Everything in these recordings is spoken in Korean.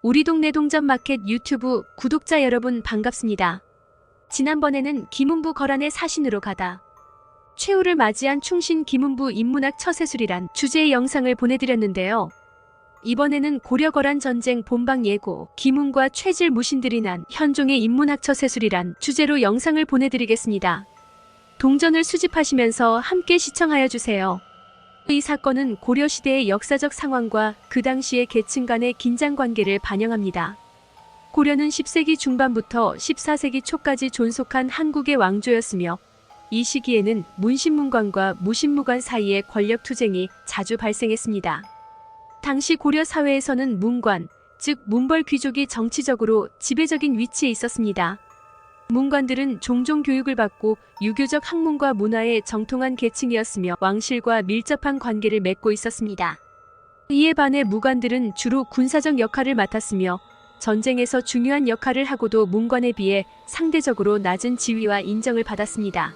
우리 동네 동전마켓 유튜브 구독자 여러분 반갑습니다. 지난번에는 김은부 거란의 사신으로 가다 최후를 맞이한 충신 김은부 인문학 처세술이란 주제의 영상을 보내드렸는데요. 이번에는 고려 거란 전쟁 본방 예고, 김운과 최질 무신들이 난 현종의 인문학 처세술이란 주제로 영상을 보내드리겠습니다. 동전을 수집하시면서 함께 시청하여 주세요. 이 사건은 고려시대의 역사적 상황과 그 당시의 계층 간의 긴장관계를 반영합니다. 고려는 10세기 중반부터 14세기 초까지 존속한 한국의 왕조였으며 이 시기에는 문신문관과 무신무관 사이의 권력투쟁이 자주 발생했습니다. 당시 고려 사회에서는 문관, 즉 문벌 귀족이 정치적으로 지배적인 위치에 있었습니다. 문관들은 종종 교육을 받고 유교적 학문과 문화에 정통한 계층이었으며 왕실과 밀접한 관계를 맺고 있었습니다. 이에 반해 무관들은 주로 군사적 역할을 맡았으며 전쟁에서 중요한 역할을 하고도 문관에 비해 상대적으로 낮은 지위와 인정을 받았습니다.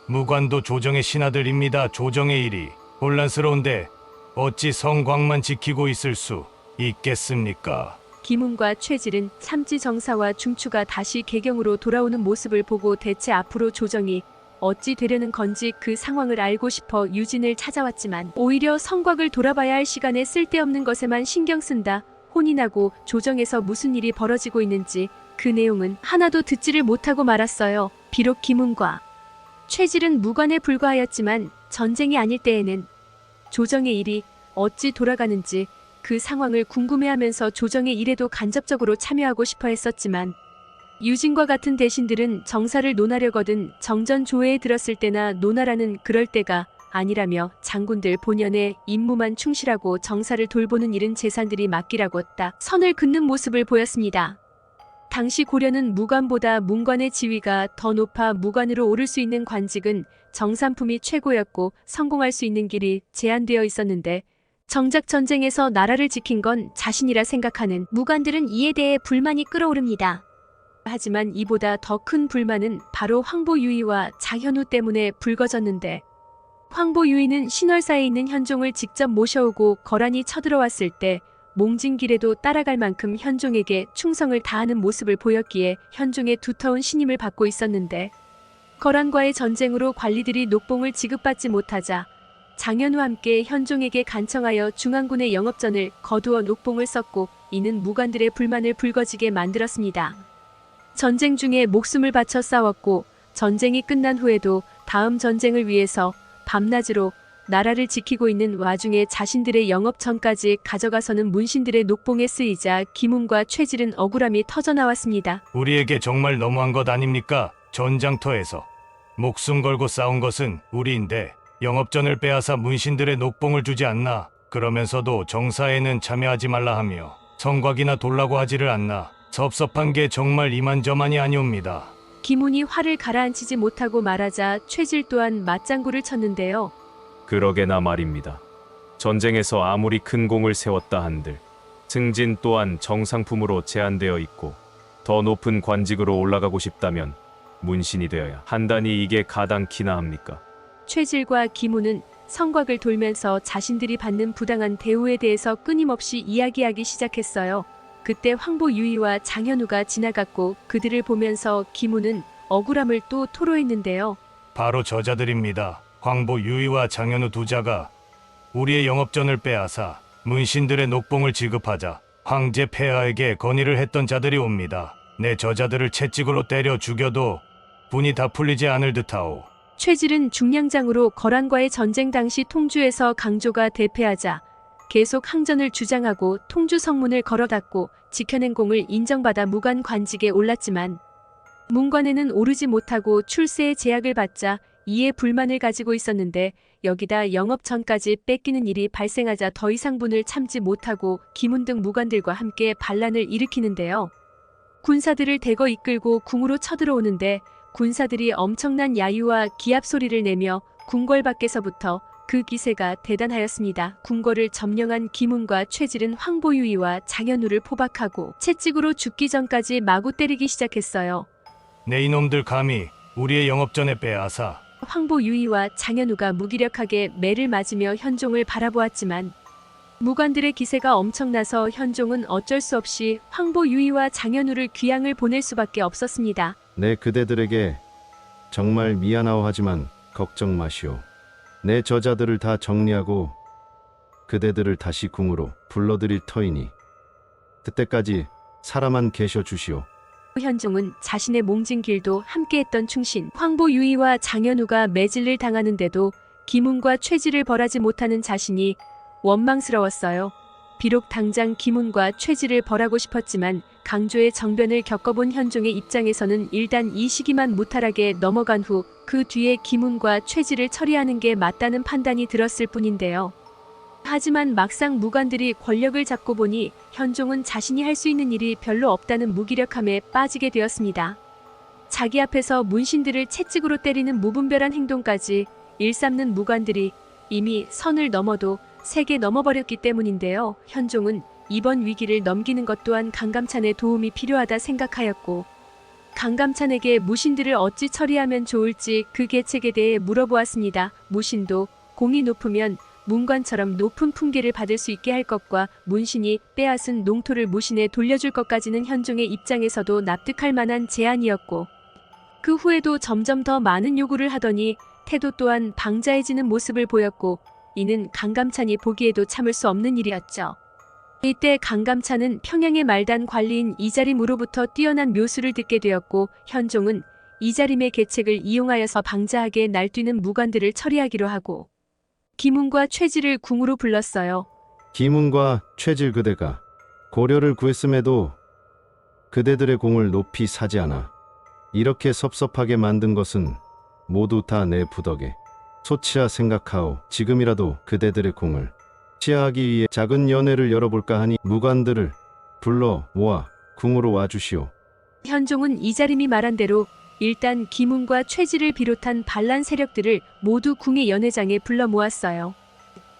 무관도 조정의 신하들입니다. 조정의 일이 혼란스러운데 어찌 성곽만 지키고 있을 수 있겠습니까? 김운과 최질은 참지 정사와 중추가 다시 개경으로 돌아오는 모습을 보고 대체 앞으로 조정이 어찌 되려는 건지 그 상황을 알고 싶어 유진을 찾아왔지만 오히려 성곽을 돌아봐야 할 시간에 쓸데없는 것에만 신경 쓴다. 혼이 나고 조정에서 무슨 일이 벌어지고 있는지 그 내용은 하나도 듣지를 못하고 말았어요. 비록 김운과 최질은 무관에 불과하였지만 전쟁이 아닐 때에는 조정의 일이 어찌 돌아가는지 그 상황을 궁금해하면서 조정의 일에도 간접적으로 참여하고 싶어 했었지만 유진과 같은 대신들은 정사를 논하려거든 정전 조회에 들었을 때나 논하라는 그럴 때가 아니라며 장군들 본연의 임무만 충실하고 정사를 돌보는 일은 재산들이 맡기라고 딱 선을 긋는 모습을 보였습니다. 당시 고려는 무관보다 문관의 지위가 더 높아 무관으로 오를 수 있는 관직은 정산품이 최고였고 성공할 수 있는 길이 제한되어 있었는데 정작 전쟁에서 나라를 지킨 건 자신이라 생각하는 무관들은 이에 대해 불만이 끓어오릅니다. 하지만 이보다 더 큰 불만은 바로 황보유의와 장현우 때문에 불거졌는데 황보유의는 신월사에 있는 현종을 직접 모셔오고 거란이 쳐들어왔을 때 몽진길에도 따라갈 만큼 현종에게 충성을 다하는 모습을 보였기에 현종의 두터운 신임을 받고 있었는데 거란과의 전쟁으로 관리들이 녹봉을 지급받지 못하자 장현우와 함께 현종에게 간청하여 중앙군의 영업전을 거두어 녹봉을 썼고 이는 무관들의 불만을 불거지게 만들었습니다. 전쟁 중에 목숨을 바쳐 싸웠고 전쟁이 끝난 후에도 다음 전쟁을 위해서 밤낮으로 나라를 지키고 있는 와중에 자신들의 영업전까지 가져가서는 문신들의 녹봉에 쓰이자 김운과 최질은 억울함이 터져나왔습니다. 우리에게 정말 너무한 것 아닙니까? 전장터에서 목숨 걸고 싸운 것은 우리인데 영업전을 빼앗아 문신들의 녹봉을 주지 않나? 그러면서도 정사에는 참여하지 말라 하며 성곽이나 돌라고 하지를 않나? 섭섭한 게 정말 이만저만이 아니옵니다. 김운이 화를 가라앉히지 못하고 말하자 최질 또한 맞장구를 쳤는데요. 그러게나 말입니다. 전쟁에서 아무리 큰 공을 세웠다 한들 승진 또한 정상품으로 제한되어 있고 더 높은 관직으로 올라가고 싶다면 문신이 되어야 한다니 이게 가당키나 합니까? 최질과 김운은 성곽을 돌면서 자신들이 받는 부당한 대우에 대해서 끊임없이 이야기하기 시작했어요. 그때 황보유의와 장현우가 지나갔고 그들을 보면서 김운은 억울함을 또 토로했는데요. 바로 저자들입니다. 황보유의와 장현우 두 자가 우리의 영업전을 빼앗아 문신들의 녹봉을 지급하자 황제 폐하에게 건의를 했던 자들이 옵니다. 내 저자들을 채찍으로 때려 죽여도 분이 다 풀리지 않을 듯하오. 최질은 중량장으로 거란과의 전쟁 당시 통주에서 강조가 대패하자 계속 항전을 주장하고 통주 성문을 걸어닫고 지켜낸 공을 인정받아 무관 관직에 올랐지만 문관에는 오르지 못하고 출세의 제약을 받자 이에 불만을 가지고 있었는데 여기다 영업전까지 뺏기는 일이 발생하자 더 이상 분을 참지 못하고 김운 등 무관들과 함께 반란을 일으키는데요. 군사들을 대거 이끌고 궁으로 쳐들어오는데 군사들이 엄청난 야유와 기합 소리를 내며 궁궐 밖에서부터 그 기세가 대단하였습니다. 궁궐을 점령한 김운과 최질은 황보유의와 장현우를 포박하고 채찍으로 죽기 전까지 마구 때리기 시작했어요. 내 이놈들 감히 우리의 영업전에 빼앗아 황보유의와 장현우가 무기력하게 매를 맞으며 현종을 바라보았지만 무관들의 기세가 엄청나서 현종은 어쩔 수 없이 황보 유이와 장현우를 귀양을 보낼 수밖에 없었습니다. 내 그대들에게 정말 미안하오하지만 걱정 마시오. 내 저자들을 다 정리하고 그대들을 다시 궁으로 불러들일 터이니 그때까지 살아만 계셔 주시오. 현종은 자신의 몽진 길도 함께했던 충신 황보 유이와 장현우가 매질을 당하는데도 김훈과 최지를 벌하지 못하는 자신이 원망스러웠어요. 비록 당장 김훈과 최지를 벌하고 싶었지만 강조의 정변을 겪어본 현종의 입장에서는 일단 이 시기만 무탈하게 넘어간 후 그 뒤에 김훈과 최지를 처리하는 게 맞다는 판단이 들었을 뿐인데요. 하지만 막상 무관들이 권력을 잡고 보니 현종은 자신이 할 수 있는 일이 별로 없다는 무기력함에 빠지게 되었습니다. 자기 앞에서 문신들을 채찍으로 때리는 무분별한 행동까지 일삼는 무관들이 이미 선을 넘어도 세게 넘어버렸기 때문인데요. 현종은 이번 위기를 넘기는 것 또한 강감찬의 도움이 필요하다 생각하였고 강감찬에게 무신들을 어찌 처리하면 좋을지 그 계책에 대해 물어보았습니다. 무신도 공이 높으면 문관처럼 높은 품계를 받을 수 있게 할 것과 문신이 빼앗은 농토를 무신에 돌려줄 것까지는 현종의 입장에서도 납득할 만한 제안이었고 그 후에도 점점 더 많은 요구를 하더니 태도 또한 방자해지는 모습을 보였고 이는 강감찬이 보기에도 참을 수 없는 일이었죠. 이때 강감찬은 평양의 말단 관리인 이자림으로부터 뛰어난 묘수를 듣게 되었고 현종은 이자림의 계책을 이용하여서 방자하게 날뛰는 무관들을 처리하기로 하고 김훈과 최지를 궁으로 불렀어요. 김훈과 최질 그대가 고려를 구했음에도 그대들의 공을 높이 사지 않아 이렇게 섭섭하게 만든 것은 모두 다 내 부덕에 소치하 생각하오. 지금이라도 그대들의 공을 치하하기 위해 작은 연회를 열어볼까 하니 무관들을 불러 모아 궁으로 와주시오. 현종은 이자림이 말한 대로 일단 김훈과 최지를 비롯한 반란 세력들을 모두 궁의 연회장에 불러 모았어요.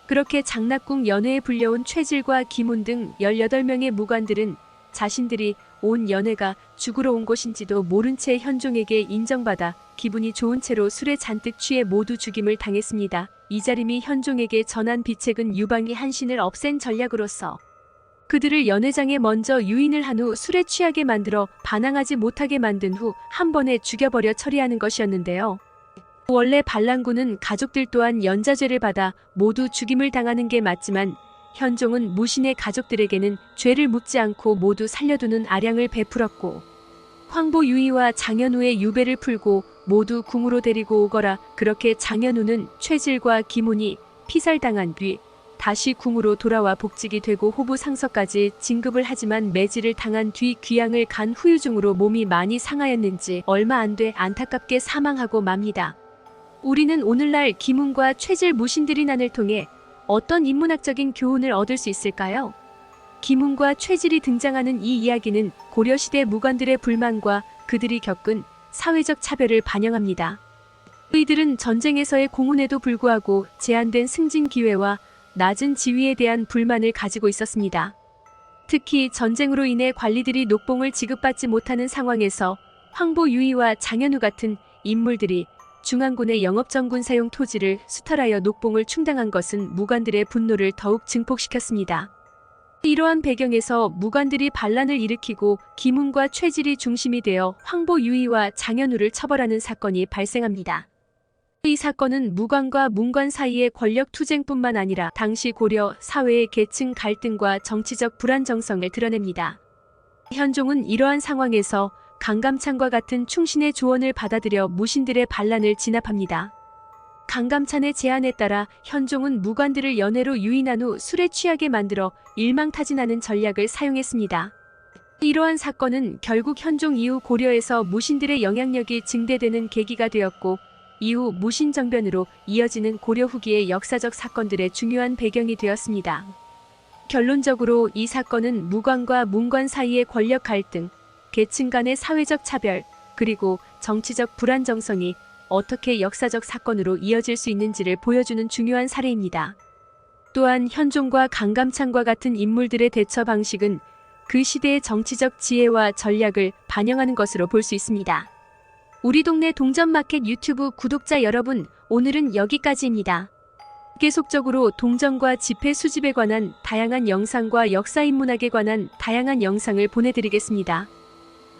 그렇게 장락궁 연회에 불려온 최질과 김훈 등 18명의 무관들은 자신들이 온 연회가 죽으러 온 곳인지도 모른 채 현종에게 인정받아 기분이 좋은 채로 술에 잔뜩 취해 모두 죽임을 당했습니다. 이자림이 현종에게 전한 비책은 유방이 한신을 없앤 전략으로서 그들을 연회장에 먼저 유인을 한 후 술에 취하게 만들어 반항하지 못하게 만든 후 한 번에 죽여버려 처리하는 것이었는데요. 원래 반란군은 가족들 또한 연자죄를 받아 모두 죽임을 당하는 게 맞지만 현종은 무신의 가족들에게는 죄를 묻지 않고 모두 살려두는 아량을 베풀었고 황보 유이와 장현우의 유배를 풀고 모두 궁으로 데리고 오거라. 그렇게 장현우는 최질과 김훈이 피살당한 뒤 다시 궁으로 돌아와 복직이 되고 호부 상서까지 진급을 하지만 매질을 당한 뒤 귀양을 간 후유증으로 몸이 많이 상하였는지 얼마 안 돼 안타깝게 사망하고 맙니다. 우리는 오늘날 김훈과 최질 무신들이 난을 통해 어떤 인문학적인 교훈을 얻을 수 있을까요? 김훈과 최질이 등장하는 이 이야기는 고려시대 무관들의 불만과 그들이 겪은 사회적 차별을 반영합니다. 이들은 전쟁에서의 공훈에도 불구하고 제한된 승진 기회와 낮은 지위에 대한 불만을 가지고 있었습니다. 특히 전쟁으로 인해 관리들이 녹봉을 지급받지 못하는 상황에서 황보 유이와 장현우 같은 인물들이 중앙군의 영업정군 사용 토지를 수탈하여 녹봉을 충당한 것은 무관들의 분노를 더욱 증폭시켰습니다. 이러한 배경에서 무관들이 반란을 일으키고 김훈과 최질이 중심이 되어 황보 유이와 장현우를 처벌하는 사건이 발생합니다. 이 사건은 무관과 문관 사이의 권력 투쟁뿐만 아니라 당시 고려 사회의 계층 갈등과 정치적 불안정성을 드러냅니다. 현종은 이러한 상황에서 강감찬과 같은 충신의 조언을 받아들여 무신들의 반란을 진압합니다. 강감찬의 제안에 따라 현종은 무관들을 연회로 유인한 후 술에 취하게 만들어 일망타진하는 전략을 사용했습니다. 이러한 사건은 결국 현종 이후 고려에서 무신들의 영향력이 증대되는 계기가 되었고 이후 무신정변으로 이어지는 고려 후기의 역사적 사건들의 중요한 배경이 되었습니다. 결론적으로 이 사건은 무관과 문관 사이의 권력 갈등, 계층 간의 사회적 차별, 그리고 정치적 불안정성이 어떻게 역사적 사건으로 이어질 수 있는지를 보여주는 중요한 사례입니다. 또한 현종과 강감찬과 같은 인물들의 대처 방식은 그 시대의 정치적 지혜와 전략을 반영하는 것으로 볼 수 있습니다. 우리 동네 동전마켓 유튜브 구독자 여러분, 오늘은 여기까지입니다. 계속적으로 동정과 집회 수집에 관한 다양한 영상과 역사인문학에 관한 다양한 영상을 보내드리겠습니다.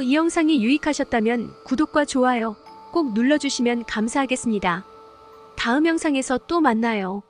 이 영상이 유익하셨다면 구독과 좋아요 꼭 눌러주시면 감사하겠습니다. 다음 영상에서 또 만나요.